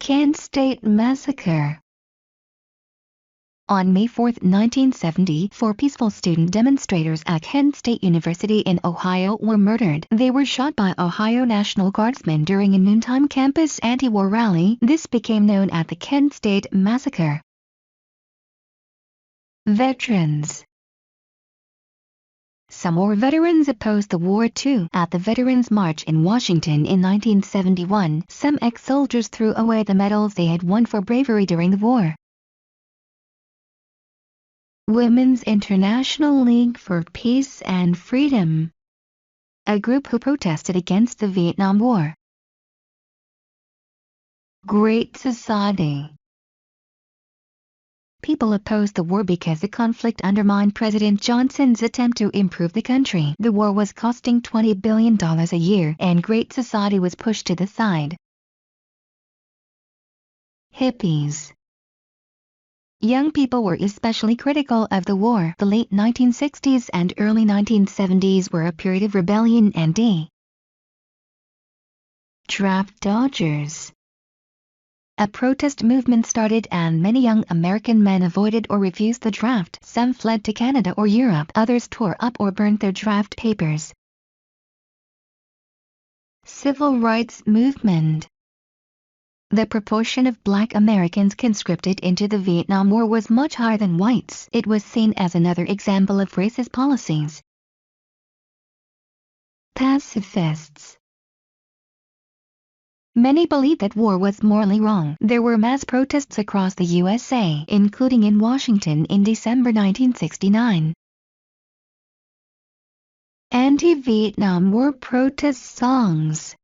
Kansas State Massacre. On May 4, 1970, 4 peaceful student demonstrators at Kent State University in Ohio were murdered. They were shot by Ohio National Guardsmen during a noontime campus anti-war rally. This became known as the Kent State Massacre. Veterans. Some war veterans opposed the war too. At the Veterans March in Washington in 1971, some ex-soldiers threw away the medals they had won for bravery during the war. Women's International League for Peace and Freedom, a group who protested against the Vietnam War. Great Society. People opposed the war because the conflict undermined President Johnson's attempt to improve the country. The war was costing $20 billion a year, and Great Society was pushed to the side. Hippies. Young people were especially critical of the war. The late 1960s and early 1970s were a period of rebellion and draft dodgers. A protest movement started and many young American men avoided or refused the draft. Some fled to Canada or Europe. Others tore up or burned their draft papers. Civil rights movement. The proportion of Black Americans conscripted into the Vietnam War was much higher than whites. It was seen as another example of racist policies. Pacifists. Many believed that war was morally wrong. There were mass protests across the USA, including in Washington in December 1969. Anti-Vietnam War protest songs.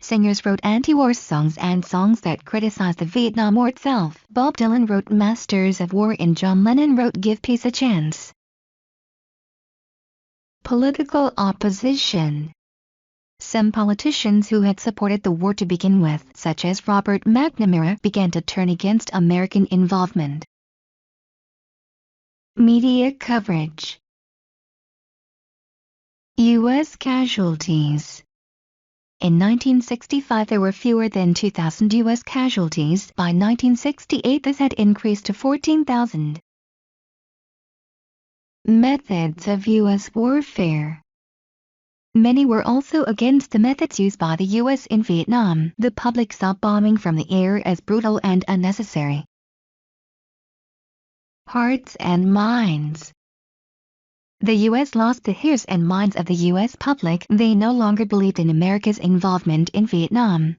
Singers wrote anti-war songs and songs that criticized the Vietnam War itself. Bob Dylan wrote Masters of War and John Lennon wrote Give Peace a Chance. Political opposition. Some politicians who had supported the war to begin with, such as Robert McNamara, began to turn against American involvement. Media coverage. U.S. casualties. In 1965 there were fewer than 2,000 U.S. casualties. By 1968 this had increased to 14,000. Methods of U.S. warfare. Many were also against the methods used by the U.S. in Vietnam. The public saw bombing from the air as brutal and unnecessary. Hearts and minds. The U.S. lost the hearts and minds of the U.S. public. They no longer believed in America's involvement in Vietnam.